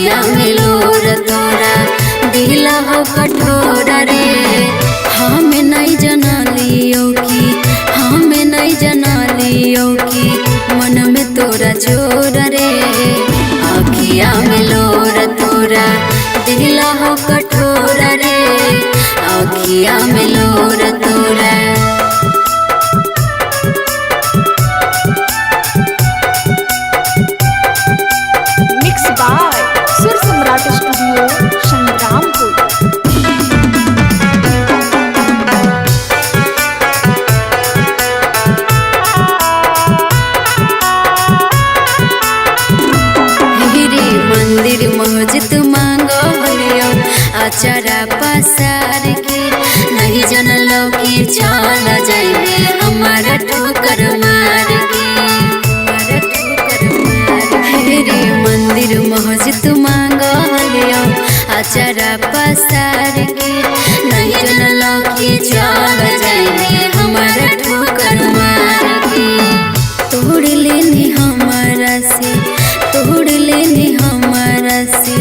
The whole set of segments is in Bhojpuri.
अखिया में लोर तोरा दिला हो कठोर रे। हमें नहीं जना लियो की, हमें नहीं जना लियो की मन में तोरा जोर रे। अखिया में लोर तोरा दिला हो कठोर रे। अखिया में लोर तोरा। मिक्स बाय सुर सम्राट स्टूडियो संग्रामपुर। मंदिर मस्जिद मांगो लियो अचारा पसार के। नहीं जनलो कि चल जाइबे हमारा ठोकर मार के, हमारा ठोकर मार के। मंदिर मस्जिद मांगो लियो अचारा पसार के। नहीं जनलो कि चल जाइबे हमारा ठोकर मार के। तोड़ लेनी हमारा से, तोड़ लेनी हमारा से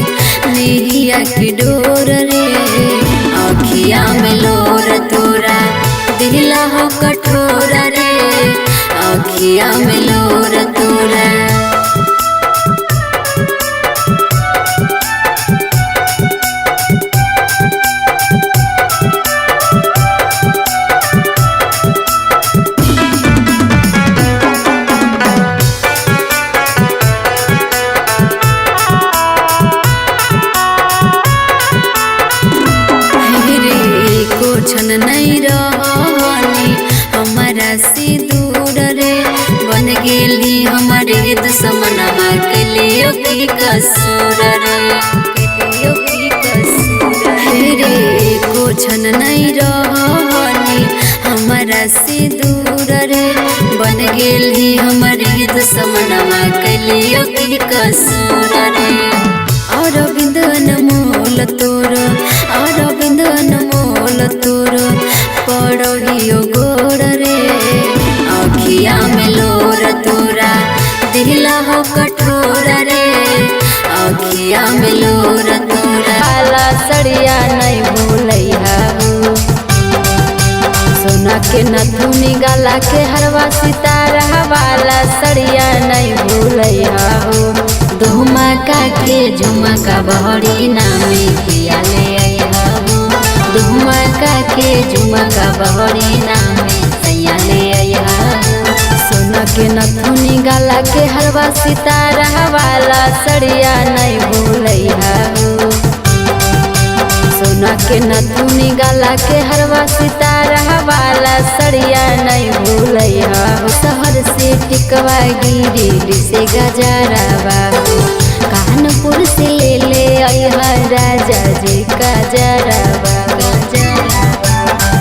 नेहिया की डोर रे। अखिया में लोर तोरा दिला हो कठोर रे। अखिया में लोर तोरा। छन नहीं रहनी हमारा से दूर रे। बन गेली हमारे दुश्मनमा के लिए की कसूर रे, के लिए की कसूर रे। को छन नहीं रहनी हमारा से दूर रे। बन गेली हमारे दुश्मनमा के लिए की कसूर रे। अरविंद अनमोल तोर, अरविंद अनमोल तोर पड़हियो गोर रे। अखिया में लोर तोरा दिला हो कठोर रे। अखिया में लोर तोरा। काला सड़िया नहीं भूलैया हो, सोना के नथुनी गला के हरवा सितारा वाला सड़िया नहीं भूलैया हो। धुमका के झुमका बहरी नामे पिया ले आया हो। धुमका के झुमका बहरी नामे सैया ले आया हो। सोना के नथुनी गला के हरवा सितारा वाला सड़िया नहीं भूलैया हो। सोना के नथुनी गला के हरवा सितारा वाला सड़िया नहीं भूलैया हो। शहर से टिकवा गिरी से गजरावा हो। कानपुर से ले ले आया राजा जी का जरावा।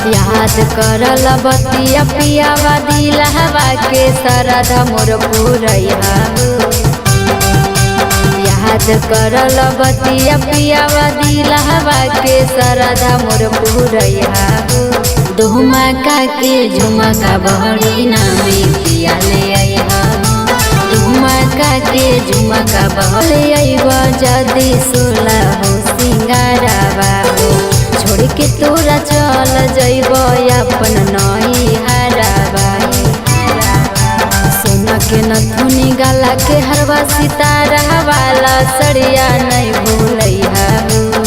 याद करल बतिया पियावा दिलहवा के सरधा मोर पुरैया हो। याद करल बतिया पियावा दिलहवा के सरधा मोर पुरैया हो। धुमका के झुमका बहरी नामे पिया ले आया हो। धुमका के झुमका बहरे आइबा जदी सोला हो सिंगारावा हो। छोड़ के तोरा चल जइब अपन नई हरावा। सोना के नथुनी गला के हरवा सितारा वाला सड़िया नहीं भूलैया हो।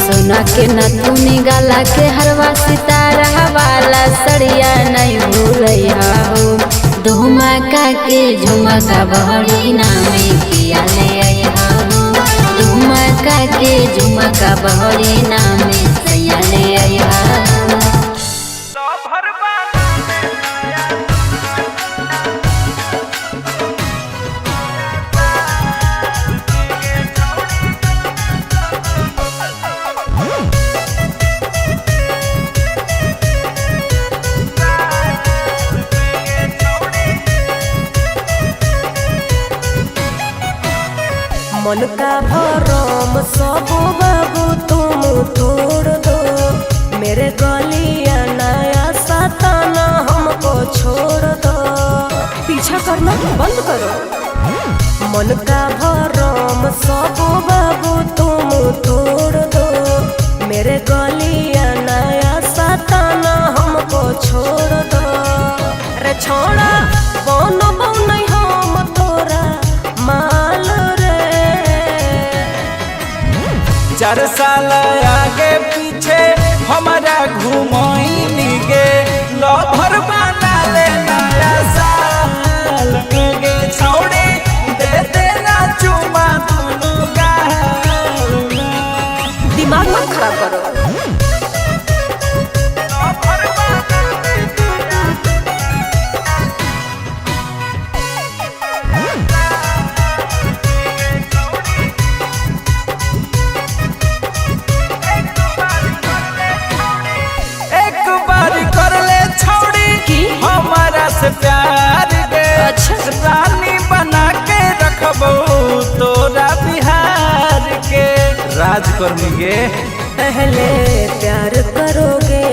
सोना के नथुनी गला के हरवा सितारा वाला सड़िया नहीं भूलैया हो। धुमका के झुमका बहरी नामे पिया ले आया हो। धुमका के झुमका बहरी नामे सैया ले आया हो। मन का भरम सब बाबू तुम तोड़ दो। मेरे गलिया नया सताना हमको छोड़ दो। पीछा करना बंद करो। मन का भरम सब बाबू तुम तोड़ दो, मेरे गलिया नया सताना हमको छोड़ दो। रे छोड़ा बनो नहीं हम तोरा माल रे। 4 साल आगे पीछे हमारा घुमाई गे, लभर बना ले नया साल में गे छौड़ी दे देना चुमा दोनों गाल में। दिमाग मत खराब करो। एक बार कर ले छौड़ी हमारा से प्यार गे, रानी बना के रखबो तोरा बिहार के। राजकर्मी गे पहले प्यार करोगे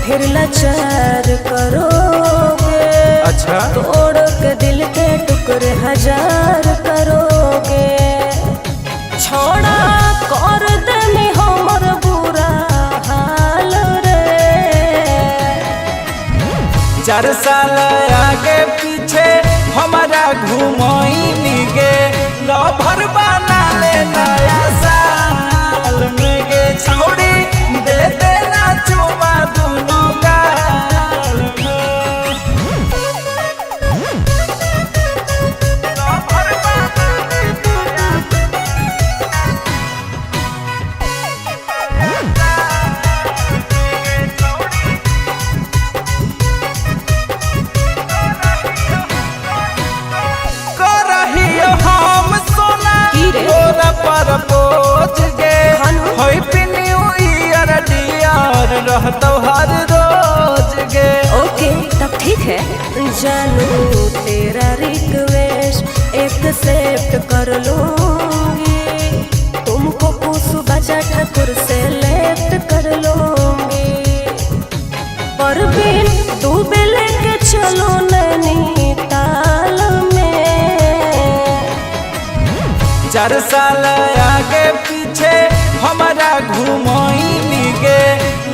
फिर लाचार करोगे, अच्छा तोड़ के दिल के टुकड़े 1000 करोगे। छोड़ा कर देनी हमर बुरा हाल रे। 4 साल आगे पीछे हमारा घुमाई गे, लभर बना ले नया साल में गे छौड़ी दे देना चुमा दोनों गाल में। लभर बना ले करहियो हम सोना तोरा पर बोझ गे, हैप्पी न्यू ईयर डियर रहतो हर रोज गे। ओके तब ठीक है। जानू तेरा रिक्वेस्ट एक्सेप्ट कर लूंगी, तुमको कुसु बचा ठाकुर से लेफ्ट कर लूंगी। परवीन डूबे लेके चलो नैनीताल में। 4 साल आगे पीछे हमारा घुमाई गे,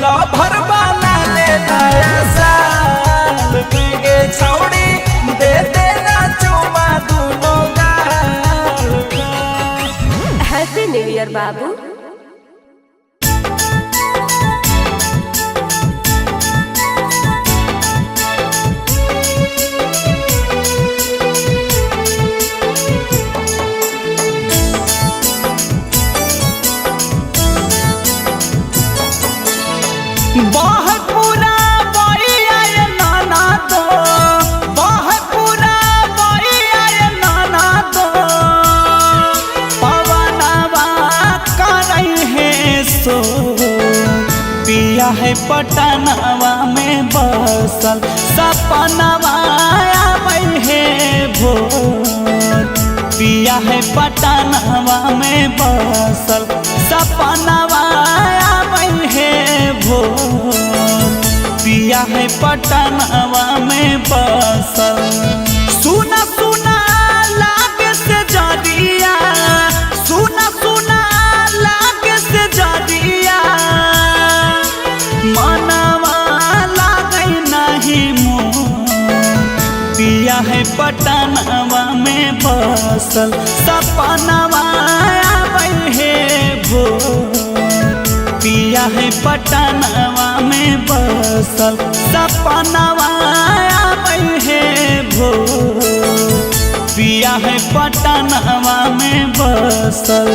लभर बना ले नया साल में गे छौड़ी दे देना चुमा दोनों गाल में। हैप्पी न्यू ईयर बाबू। पूरा बइया ये नाना दो, पूरा बइया ये नाना दो, पवनवा करई है सो पिया है पटनवा में बसल, सपनवा आबै है भोर। पिया है पटनवा में बसल, सपनवा आबै है भोर। पिया है पटनवा में बसल, सुना सुना लागे से जरिया, सुना सुना लागे से जरिया, मनवा लागे नहीं मोर। पिया है पटनवा में बसल, सपनवा आबै है भोर। पिया है पटनवा में बसल, सपनवा आबै है भोर। पिया है पटनवा में बसल।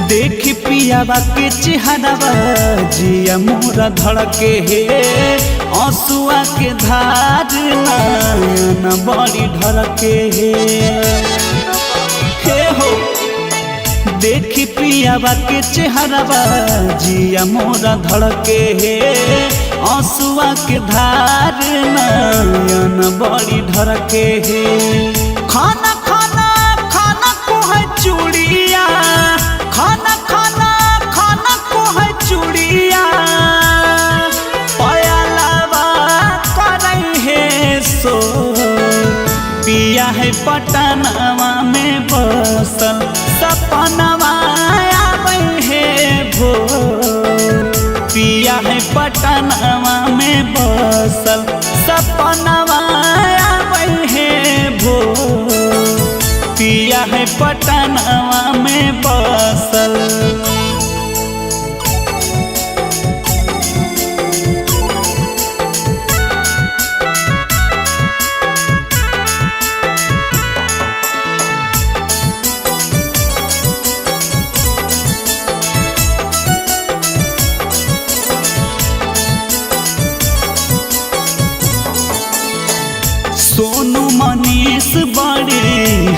देख पियावा के चेहरावा जिया मोरा धड़के हे, आंसुआ के धार नयन बड़ी ढरके हे हो। देखी पियावा के चेहरावा जिया मोरा धड़के हे आंसुआ के धार नयन बड़ी ढरके हे खाना खाना खाना को है चूड़िया खाना खाना खाना को है चूड़िया पयालावा करई है सो पिया है पटनवा में बसल सपनवा आबै है भोर पिया है पटनवा में बसल सपनवा आबै है भोर पिया है पटनवा में बसल सोनू मनीष बड़े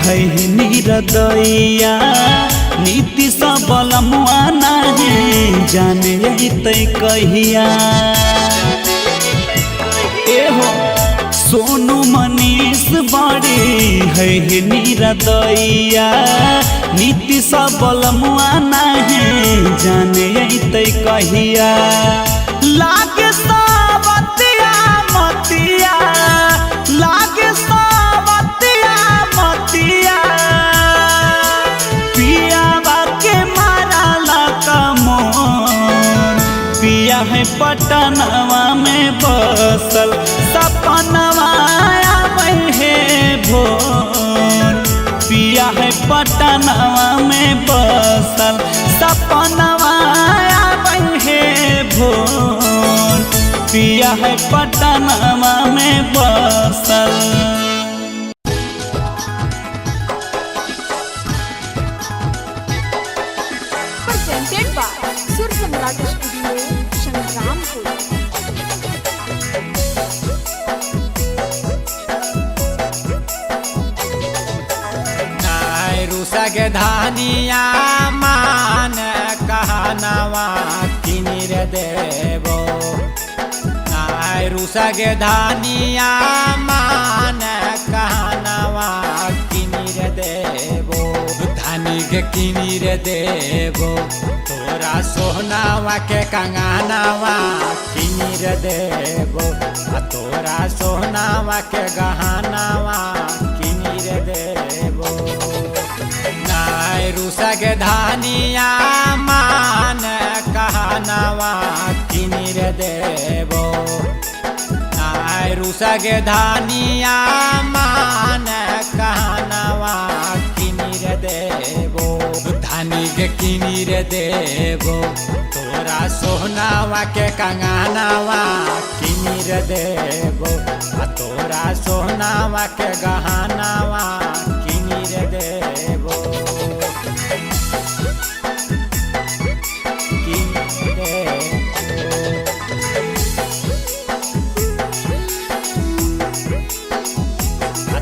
है निरदैया नीति सबल मुआना है जाने तै कहिया एहो सोनू मनीष बड़े है निरदैया नीति सबल मुआना है जाने तै कहिया लागे सावतिया मतिया लागे सावतिया मतिया पियावा के मारा लका मोर पिया है पटनवा में बसल सपनवा आबै है भोर पिया है पटनवा में बसल सपनवा आबै है भोर पिया है पटनवा में बसल presented by Sur Samrat Studio, Shangrampur. RUSA के धानिया मान कहनवा किनिर देवो रुसा के धानिया मान कहनवा किनिर देवो धानी के किनिर देवो तोरा सोहनावा के कंगनवा किनिर देवो तोरा सोहनावा के गहनवा किनिर देवो रुसा के धानिया मान कहनवा किनिर देवो रुसा के धानिया मान कहनवा किनिर देवो धानी के किनिर देवो तोरा सोहनावा के कंगनवा किनिर देवो तोरा सोहनावा के गहनवा किनिर देवो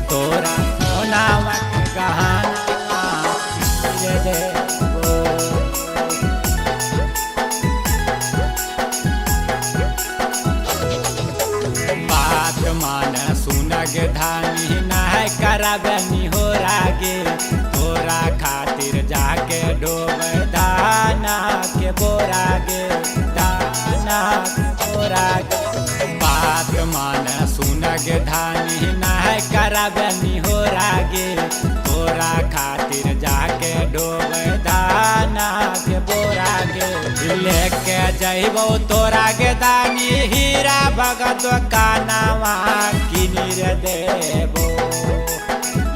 तोरा सोनावा के गहनवा किनिर देवो बात मान सुनग धानी नहीं करबनी हो रागे तोरा खातिर जाके डोब दाना के बोरागे दाना के बोरागे बात मान सुनग धानी नहीं करबनी हो रागे तोरा खातिर जाके डोब दाना के बोरागे लेके जइबो तोरा के दानी हीरा भगत कानवा किनिर देबो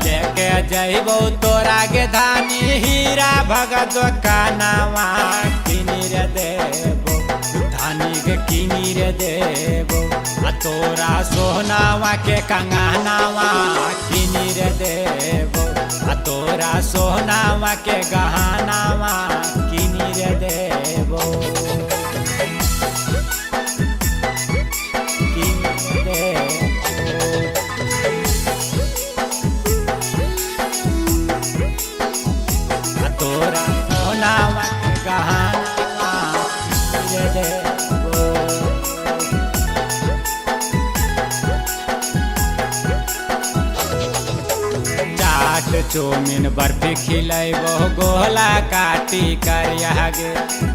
लेके जइबो तोरा के धानी हीरा भगत कानवा किनिर देबो धानी के किनिर देबो तोरा सोहनावा के कंगनवा किनिर देबो तोरा सोहनावा के गहनवा किनिर देबो तोरा चौमिन बर्फी खिलेबो गोला काटी करिया गे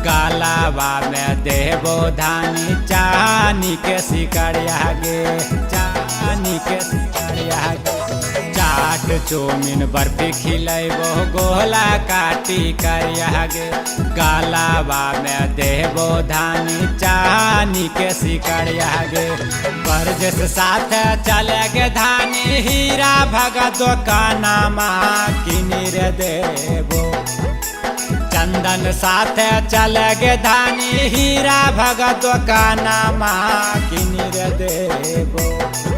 गालावा में देबो धानी चानी के सिकरिया गे चानी के सिकरिया गे चाट चौमिन बर्फी खिलेबो गोला काटी करिया गे गालावा में देबो धानी चानी के सिकरिया गे बरजस साथ चले गे धानी हीरा भगत दुकानमा किनी रे देबो चंदन साथ चले गे धानी हीरा भगत दुकानमा किनी रे देबो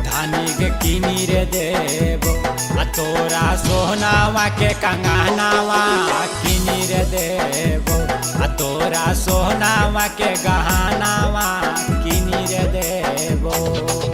धानी के किनी रे देबो तोरा सोहनावा के कंगनावा किनी रे देबो तोरा सोहनावा के गहनावा किनी रे देबो।